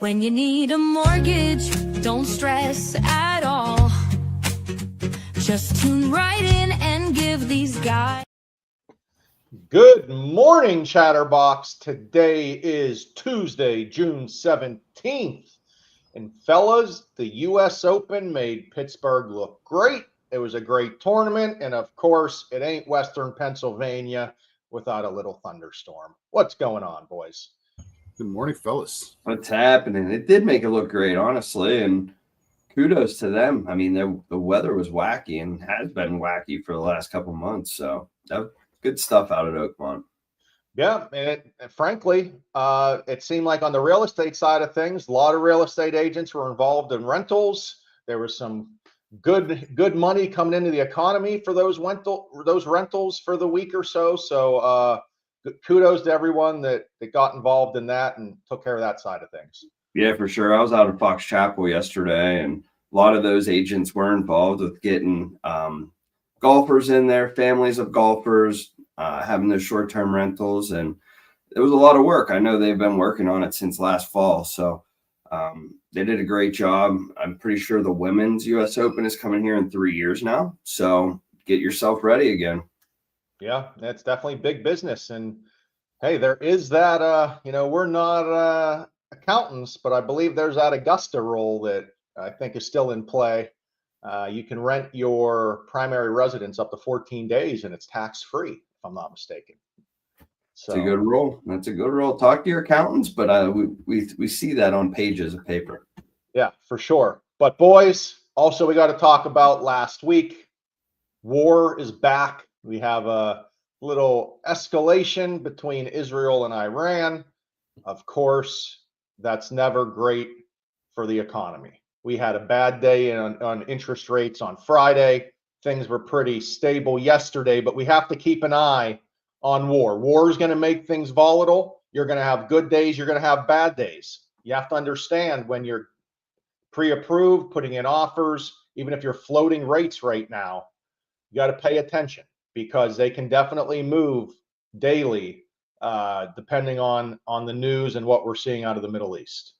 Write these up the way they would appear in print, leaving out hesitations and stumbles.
When you need a mortgage, don't stress at all. Just tune right in and give these guys. Good morning, Chatterbox. Today is Tuesday, June 17th. And fellas, the U.S. Open made Pittsburgh look great. It was a great tournament. And of course, it ain't Western Pennsylvania without a little thunderstorm. What's going on, boys? Good morning, fellas. What's happening? It did make it look great, honestly, and kudos to them. I mean, the weather was wacky and has been wacky for the last couple months, so that was good stuff out at Oakmont. Yeah, and frankly, it seemed like on the real estate side of things, a lot of real estate agents were involved in rentals. There was some good money coming into the economy for those rentals for the week or so. So kudos to everyone that got involved in that and took care of that side of things. Yeah, for sure. I was out at Fox Chapel yesterday, and a lot of those agents were involved with getting golfers in there, families of golfers, having those short-term rentals, and it was a lot of work. I know they've been working on it since last fall, so they did a great job. I'm pretty sure the women's U.S. Open is coming here in 3 years now, so get yourself ready again. Yeah, that's definitely big business. And hey, there is that, we're not accountants, but I believe there's that Augusta rule that I think is still in play. You can rent your primary residence up to 14 days and it's tax-free, if I'm not mistaken. So it's a good rule. That's a good rule. Talk to your accountants, but we see that on pages of paper. Yeah, for sure. But boys, also we got to talk about last week. War is back. We have a little escalation between Israel and Iran. Of course, that's never great for the economy. We had a bad day on interest rates on Friday. Things were pretty stable yesterday, but we have to keep an eye on war. War is going to make things volatile. You're going to have good days. You're going to have bad days. You have to understand when you're pre-approved, putting in offers, even if you're floating rates right now, you got to pay attention because they can definitely move daily depending on the news and what we're seeing out of the Middle East.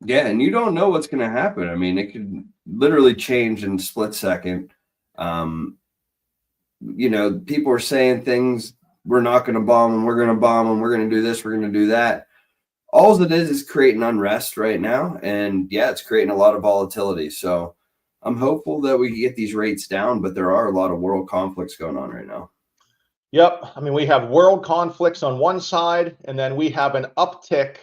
Yeah, and you don't know what's going to happen. I mean, it could literally change in a split second. People are saying things, we're not going to bomb them, we're going to bomb them, we're going to do this, we're going to do that. All it is creating unrest right now. And yeah, it's creating a lot of volatility. So I'm hopeful that we can get these rates down, but there are a lot of world conflicts going on right now. Yep. I mean, we have world conflicts on one side, and then we have an uptick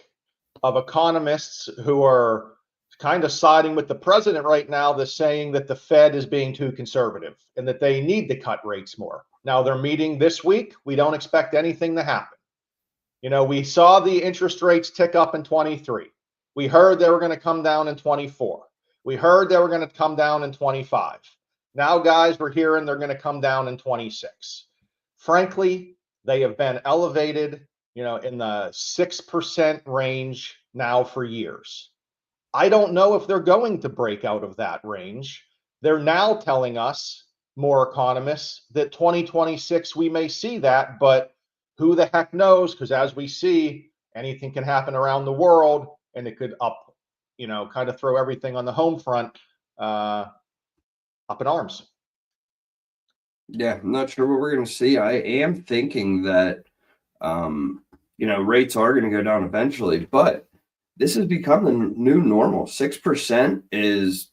of economists who are kind of siding with the president right now that's saying that the Fed is being too conservative and that they need to cut rates more. Now they're meeting this week. We don't expect anything to happen. We saw the interest rates tick up in 23. We heard they were going to come down in 24. We heard they were going to come down in 25. Now, guys, we're hearing they're going to come down in 26. Frankly, they have been elevated, in the 6% range now for years. I don't know if they're going to break out of that range. They're now telling us, more economists, that 2026 we may see that, but who the heck knows? Because as we see, anything can happen around the world, and it could kind of throw everything on the home front up in arms. Yeah, I'm not sure what we're going to see. I am thinking that, rates are going to go down eventually, but this has become the new normal. 6% is,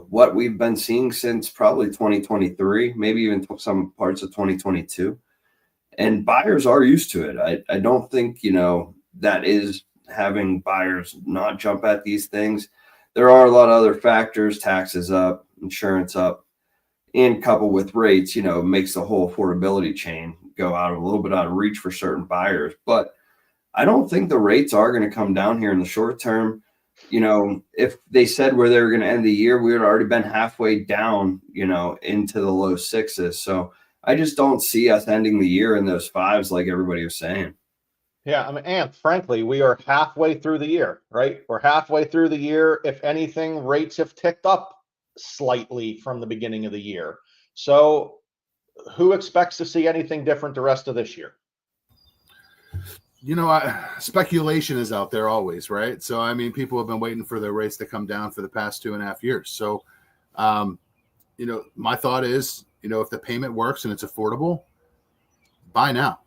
what we've been seeing since probably 2023, maybe even some parts of 2022. And buyers are used to it. I don't think, that is having buyers not jump at these things. There are a lot of other factors, taxes up, insurance up, and coupled with rates, makes the whole affordability chain go out a little bit out of reach for certain buyers. But I don't think the rates are going to come down here in the short term. If they said where they were going to end the year, we had already been halfway down, into the low sixes. So I just don't see us ending the year in those fives like everybody was saying. Yeah, I mean, and frankly, we are halfway through the year, right? We're halfway through the year. If anything, rates have ticked up slightly from the beginning of the year. So who expects to see anything different the rest of this year? Speculation is out there always, right? So, I mean, people have been waiting for the rates to come down for the past 2.5 years. So, my thought is, if the payment works and it's affordable, buy now.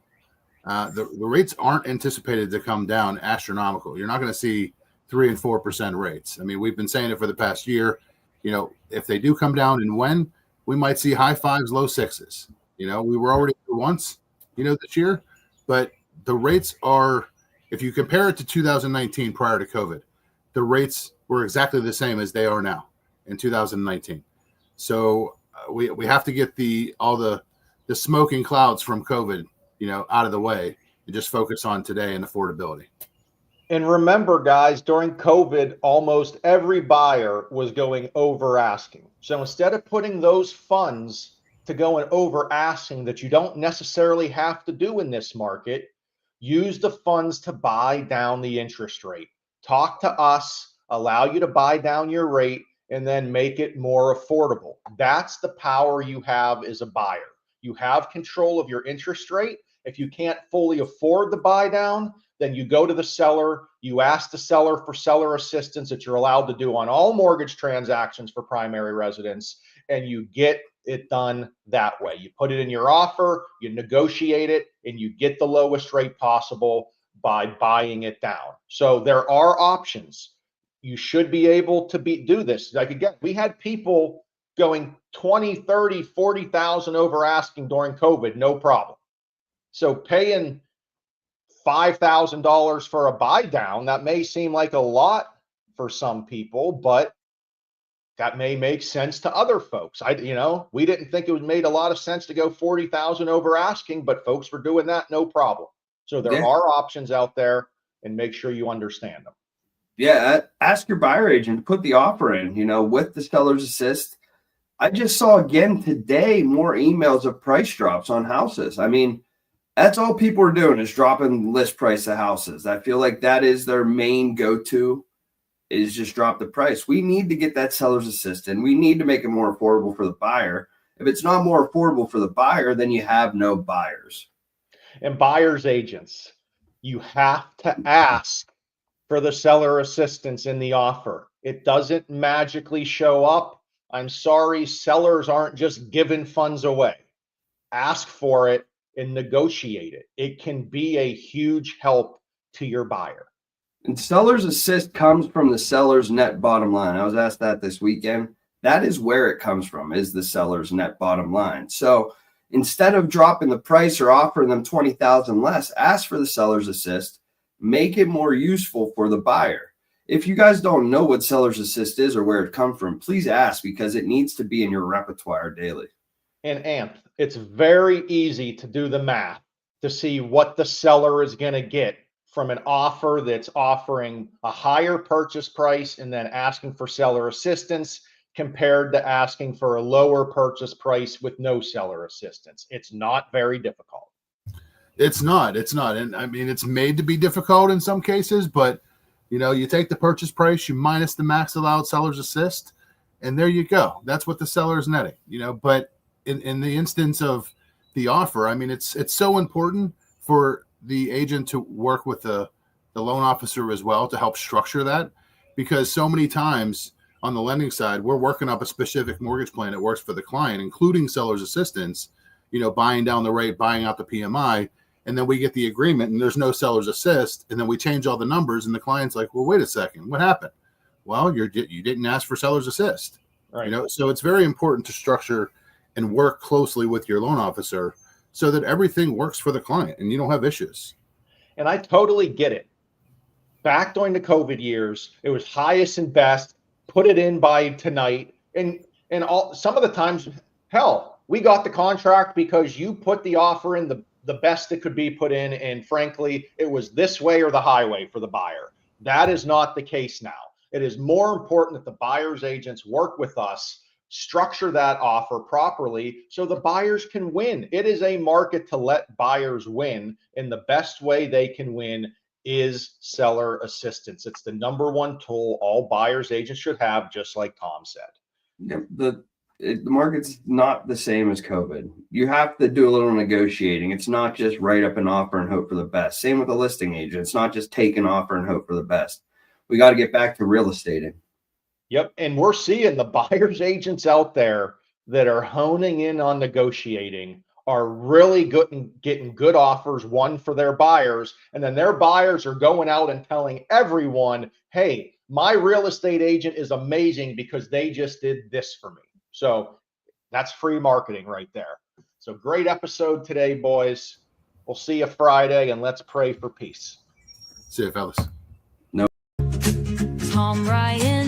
The rates aren't anticipated to come down astronomical. You're not going to see 3 and 4% rates. I mean, we've been saying it for the past year. If they do come down, and when, we might see high fives, low sixes. We were already once, this year, but the rates are, if you compare it to 2019 prior to COVID, the rates were exactly the same as they are now in 2019. So we have to get all the smoking clouds from COVID, out of the way and just focus on today and affordability. And remember, guys, during COVID, almost every buyer was going over asking. So instead of putting those funds to going over asking that you don't necessarily have to do in this market, use the funds to buy down the interest rate. Talk to us, allow you to buy down your rate, and then make it more affordable. That's the power you have as a buyer. You have control of your interest rate. If you can't fully afford the buy down, then you go to the seller, you ask the seller for seller assistance that you're allowed to do on all mortgage transactions for primary residence, and you get it done that way. You put it in your offer, you negotiate it, and you get the lowest rate possible by buying it down. So there are options. You should be able to do this. Like, again, we had people going 20, 30, 40,000 over asking during COVID, no problem. So paying $5,000 for a buy down, that may seem like a lot for some people, but that may make sense to other folks. We didn't think it made a lot of sense to go 40,000 over asking, but folks were doing that, no problem. So there are options out there, and make sure you understand them. Yeah, ask your buyer agent to put the offer in, with the seller's assist. I just saw again today more emails of price drops on houses. I mean, that's all people are doing is dropping list price of houses. I feel like that is their main go-to, is just drop the price. We need to get that seller's assist, and we need to make it more affordable for the buyer. If it's not more affordable for the buyer, then you have no buyers. And buyer's agents, you have to ask for the seller assistance in the offer. It doesn't magically show up. I'm sorry, sellers aren't just giving funds away. Ask for it and negotiate it. It can be a huge help to your buyer. And seller's assist comes from the seller's net bottom line. I was asked that this weekend. That is where it comes from, is the seller's net bottom line. So instead of dropping the price or offering them 20,000 less, ask for the seller's assist. Make it more useful for the buyer. If you guys don't know what seller's assist is or where it comes from, please ask, because it needs to be in your repertoire daily. And it's very easy to do the math to see what the seller is going to get from an offer that's offering a higher purchase price and then asking for seller assistance, compared to asking for a lower purchase price with no seller assistance. It's not very difficult. It's not. And I mean, it's made to be difficult in some cases, but you take the purchase price, you minus the max allowed seller's assist, and there you go. That's what the seller is netting, but in the instance of the offer, I mean, it's so important for the agent to work with the loan officer as well to help structure that, because so many times on the lending side, we're working up a specific mortgage plan that works for the client, including seller's assistance, buying down the rate, buying out the PMI, and then we get the agreement and there's no seller's assist, and then we change all the numbers and the client's like, well, wait a second, what happened? Well, you didn't ask for seller's assist. Right. So it's very important to structure and work closely with your loan officer so that everything works for the client and you don't have issues. And I totally get it. Back during the COVID years, it was highest and best, put it in by tonight. And some of the times, hell, we got the contract because you put the offer in the best that could be put in. And frankly, it was this way or the highway for the buyer. That is not the case now. It is more important that the buyer's agents work with us, structure that offer properly so the buyers can win. It is a market to let buyers win, and the best way they can win is seller assistance. It's the number one tool all buyers agents should have, just like Tom said. Yeah, The market's not the same as COVID. You have to do a little negotiating. It's not just write up an offer and hope for the best. Same with a listing agent. It's not just take an offer and hope for the best. We got to get back to real estating. Yep. And we're seeing the buyer's agents out there that are honing in on negotiating are really good and getting good offers, one for their buyers. And then their buyers are going out and telling everyone, hey, my real estate agent is amazing because they just did this for me. So that's free marketing right there. So great episode today, boys. We'll see you Friday, and let's pray for peace. See you, fellas. Tom Ryan